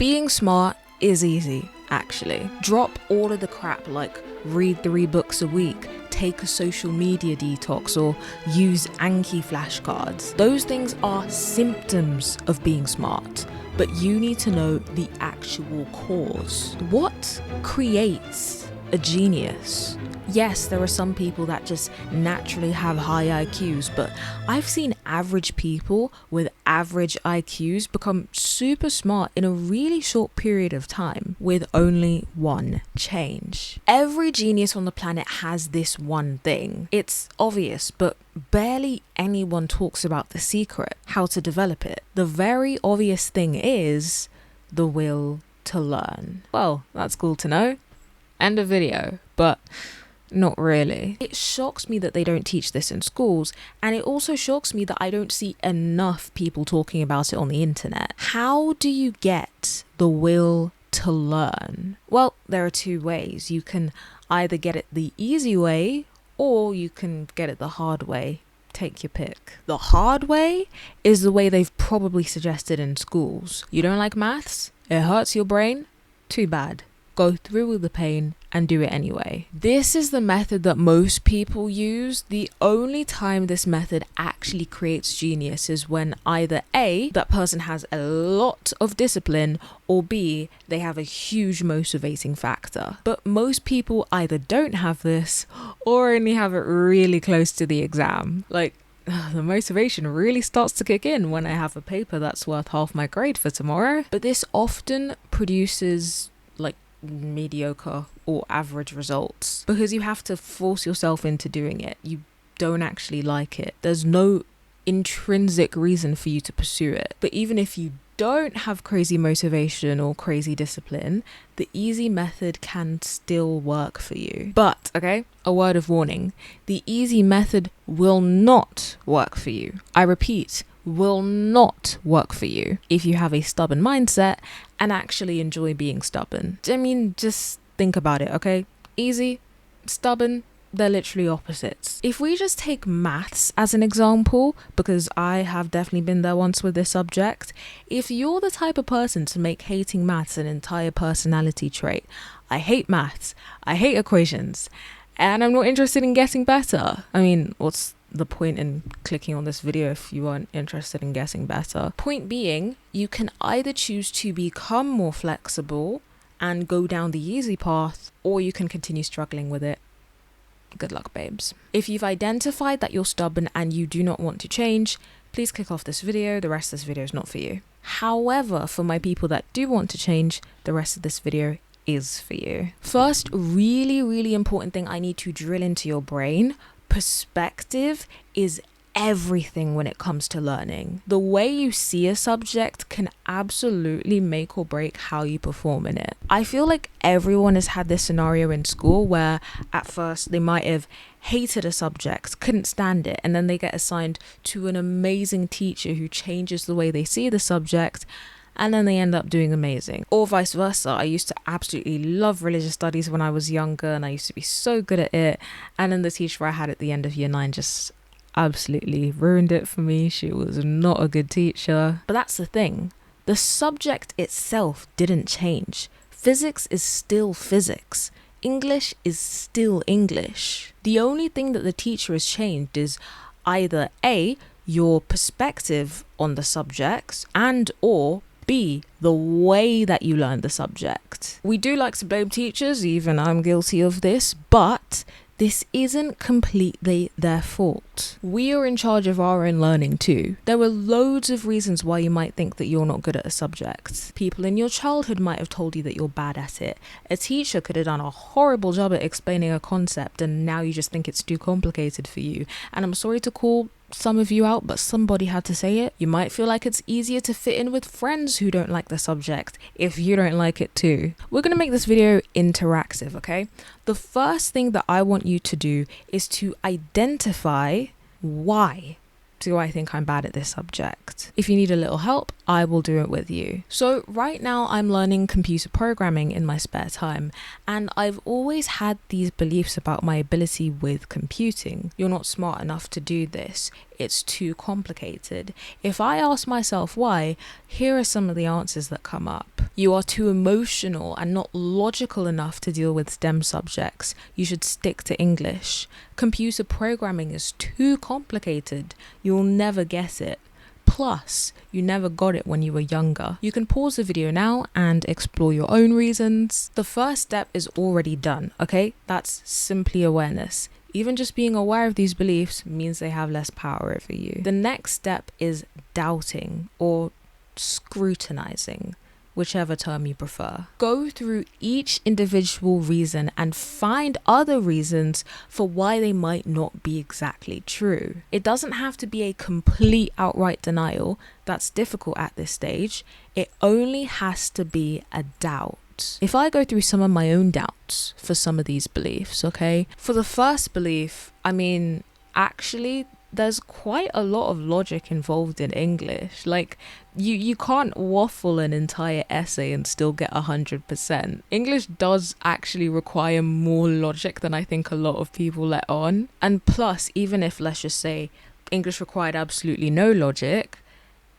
Being smart is easy, actually. Drop all of the crap like read 3 books a week, take a social media detox, or use Anki flashcards. Those things are symptoms of being smart, but you need to know the actual cause. What creates a genius? Yes, there are some people that just naturally have high IQs, but I've seen average people with average IQs become super smart in a really short period of time with only one change. Every genius on the planet has this one thing. It's obvious, but barely anyone talks about the secret, how to develop it. The very obvious thing is the will to learn. Well, that's cool to know. End of video, but not really. It shocks me that they don't teach this in schools, and it also shocks me that I don't see enough people talking about it on the internet. How do you get the will to learn? Well, there are 2 ways. You can either get it the easy way, or you can get it the hard way. Take your pick. The hard way is the way they've probably suggested in schools. You don't like maths? It hurts your brain? Too bad. Go through with the pain and do it anyway. This is the method that most people use. The only time this method actually creates genius is when either A, that person has a lot of discipline, or B, they have a huge motivating factor. But most people either don't have this or only have it really close to the exam. Like, the motivation really starts to kick in when I have a paper that's worth half my grade for tomorrow. But this often produces like mediocre or average results because you have to force yourself into doing it. You don't actually like it. There's no intrinsic reason for you to pursue it. But even if you don't have crazy motivation or crazy discipline, the easy method can still work for you. But, okay, a word of warning, the easy method will not work for you. I repeat, will not work for you if you have a stubborn mindset and actually enjoy being stubborn. I mean, just think about it, okay? Easy, stubborn, they're literally opposites. If we just take maths as an example, because I have definitely been there once with this subject, if you're the type of person to make hating maths an entire personality trait, I hate maths, I hate equations, and I'm not interested in getting better. I mean, what's the point in clicking on this video if you aren't interested in getting better? Point being, you can either choose to become more flexible and go down the easy path, or you can continue struggling with it. Good luck, babes. If you've identified that you're stubborn and you do not want to change, please click off this video. The rest of this video is not for you. However, for my people that do want to change, the rest of this video is for you. First, really important thing I need to drill into your brain: perspective is everything when it comes to learning. The way you see a subject can absolutely make or break how you perform in it. I feel like everyone has had this scenario in school where at first they might have hated a subject, couldn't stand it, and then they get assigned to an amazing teacher who changes the way they see the subject, and then they end up doing amazing. Or vice versa. I used to absolutely love religious studies when I was younger, and I used to be so good at it, and then the teacher I had at the end of year 9 just absolutely ruined it for me. She was not a good teacher. But that's the thing. The subject itself didn't change. Physics is still physics. English is still English. The only thing that the teacher has changed is either A, your perspective on the subjects, and or B, the way that you learn the subject. We do like to blame teachers, even I'm guilty of this, but this isn't completely their fault. We are in charge of our own learning too. There were loads of reasons why you might think that you're not good at a subject. People in your childhood might have told you that you're bad at it. A teacher could have done a horrible job at explaining a concept and now you just think it's too complicated for you. And I'm sorry to call some of you out, but somebody had to say it. You might feel like it's easier to fit in with friends who don't like the subject if you don't like it too. We're going to make this video interactive, okay? The first thing that I want you to do is to identify why do I think I'm bad at this subject. If you need a little help, I will do it with you. So right now I'm learning computer programming in my spare time, and I've always had these beliefs about my ability with computing. You're not smart enough to do this. It's too complicated. If I ask myself why, here are some of the answers that come up. You are too emotional and not logical enough to deal with STEM subjects. You should stick to English. Computer programming is too complicated. You'll never guess it. Plus, you never got it when you were younger. You can pause the video now and explore your own reasons. The first step is already done, okay? That's simply awareness. Even just being aware of these beliefs means they have less power over you. The next step is doubting or scrutinizing, whichever term you prefer. Go through each individual reason and find other reasons for why they might not be exactly true. It doesn't have to be a complete outright denial. That's difficult at this stage. It only has to be a doubt. If I go through some of my own doubts for some of these beliefs, okay? For the first belief, actually, there's quite a lot of logic involved in English. Like, you can't waffle an entire essay and still get 100%. English does actually require more logic than I think a lot of people let on. And plus, even if, let's just say, English required absolutely no logic,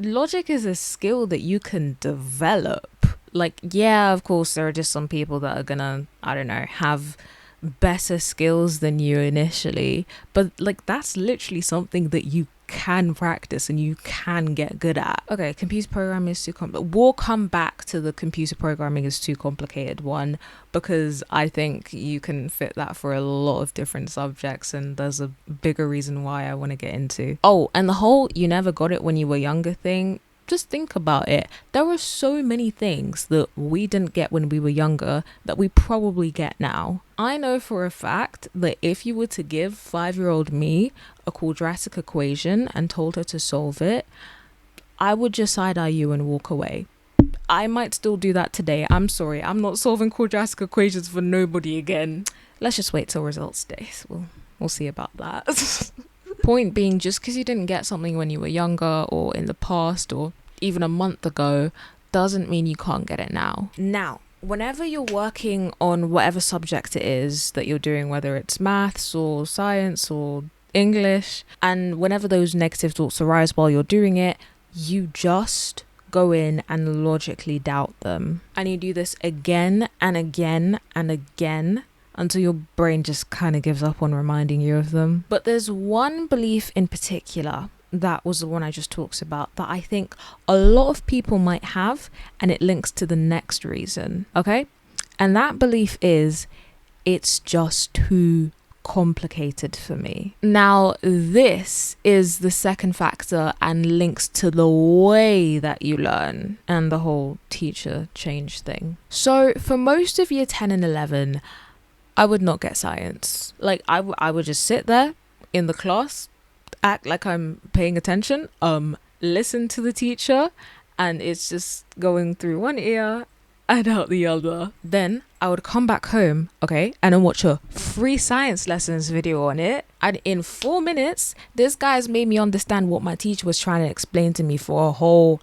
logic is a skill that you can develop. Like, yeah, of course, there are just some people that are gonna, have better skills than you initially, but like, that's literally something that you can practice and you can get good at. Okay, computer programming is too complicated. We'll come back to the computer programming is too complicated one, because I think you can fit that for a lot of different subjects, and there's a bigger reason why I want to get into. Oh, and the whole you never got it when you were younger thing, just think about it. There were so many things that we didn't get when we were younger that we probably get now. I know for a fact that if you were to give 5-year-old me a quadratic equation and told her to solve it, I would just side-eye you and walk away. I might still do that today. I'm sorry, I'm not solving quadratic equations for nobody again. Let's just wait till results day. We'll see about that. Point being, just because you didn't get something when you were younger or in the past or even a month ago doesn't mean you can't get it now. Now, whenever you're working on whatever subject it is that you're doing, whether it's maths or science or English, and whenever those negative thoughts arise while you're doing it, you just go in and logically doubt them. And you do this again and again and again until your brain just kind of gives up on reminding you of them. But there's one belief in particular, that was the one I just talked about, that I think a lot of people might have, and it links to the next reason, okay? And that belief is, it's just too complicated for me. Now, this is the second factor and links to the way that you learn and the whole teacher change thing. So for most of year 10 and 11, I would not get science. Like, I would just sit there in the class, act like I'm paying attention, listen to the teacher, and it's just going through one ear and out the other. Then I would come back home, okay, and then watch a free science lessons video on it. And in 4 minutes, this guy's made me understand what my teacher was trying to explain to me for a whole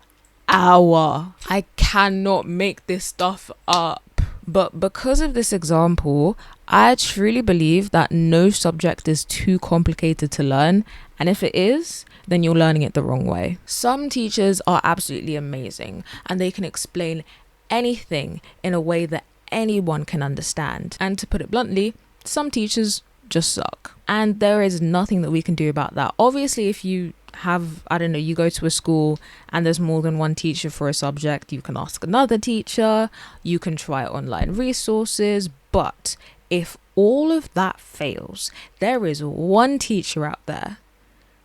hour. I cannot make this stuff up. But because of this example, I truly believe that no subject is too complicated to learn. And if it is, then you're learning it the wrong way. Some teachers are absolutely amazing and they can explain anything in a way that anyone can understand. And to put it bluntly, some teachers just suck. And there is nothing that we can do about that. Obviously, if you have, you go to a school and there's more than one teacher for a subject, you can ask another teacher, you can try online resources. But if all of that fails, there is one teacher out there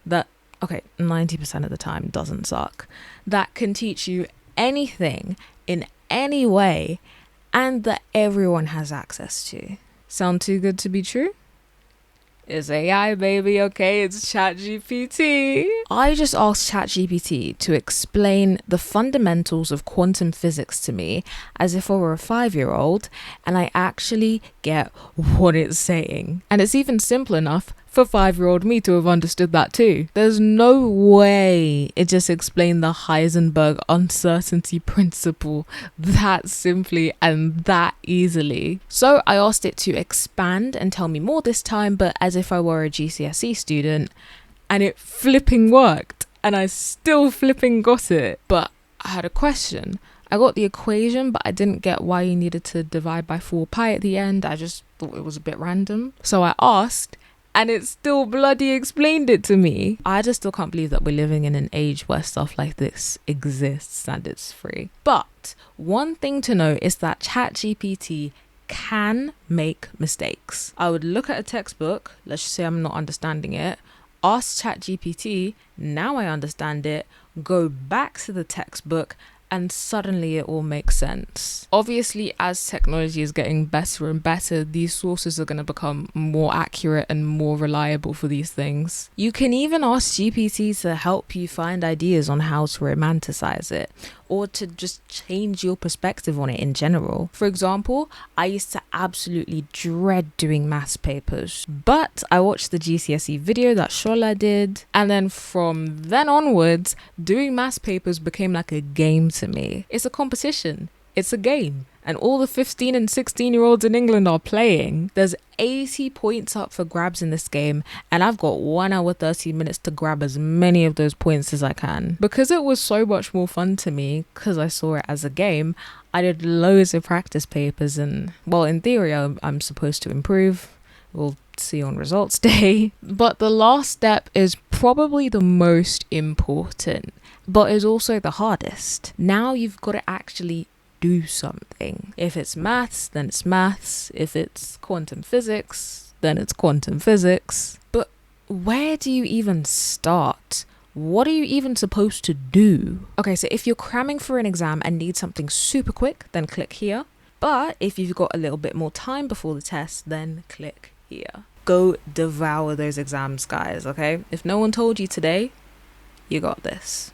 that, 90% of the time doesn't suck, that can teach you anything in any way and that everyone has access to. Sound too good to be true? It's AI, baby, okay? It's ChatGPT. I just asked ChatGPT to explain the fundamentals of quantum physics to me as if I were a 5-year-old, and I actually get what it's saying. And it's even simple enough for 5-year-old me to have understood that too. There's no way it just explained the Heisenberg uncertainty principle that simply and that easily. So I asked it to expand and tell me more this time, but as if I were a GCSE student, and it flipping worked, and I still flipping got it. But I had a question. I got the equation, but I didn't get why you needed to divide by 4 pi at the end. I just thought it was a bit random. So I asked, and it still bloody explained it to me. I just still can't believe that we're living in an age where stuff like this exists and it's free. But one thing to know is that ChatGPT can make mistakes. I would look at a textbook, let's just say I'm not understanding it, ask ChatGPT, now I understand it, go back to the textbook, and suddenly it all makes sense. Obviously, as technology is getting better and better, these sources are going to become more accurate and more reliable for these things. You can even ask GPT to help you find ideas on how to romanticize it, or to just change your perspective on it in general. For example, I used to absolutely dread doing maths papers, but I watched the GCSE video that Shola did, and then from then onwards, doing maths papers became like a game to me. It's a competition. It's a game. And all the 15 and 16-year-olds in England are playing. There's 80 points up for grabs in this game, and I've got 1 hour 30 minutes to grab as many of those points as I can. Because it was so much more fun to me, because I saw it as a game, I did loads of practice papers, and well, in theory I'm supposed to improve. We'll see on results day. But the last step is probably the most important, but is also the hardest. Now you've got to actually do something. If it's maths, then it's maths. If it's quantum physics, then it's quantum physics. But where do you even start? What are you even supposed to do? Okay, so if you're cramming for an exam and need something super quick, then click here. But if you've got a little bit more time before the test, then click here. Go devour those exams, guys, okay? If no one told you today, you got this.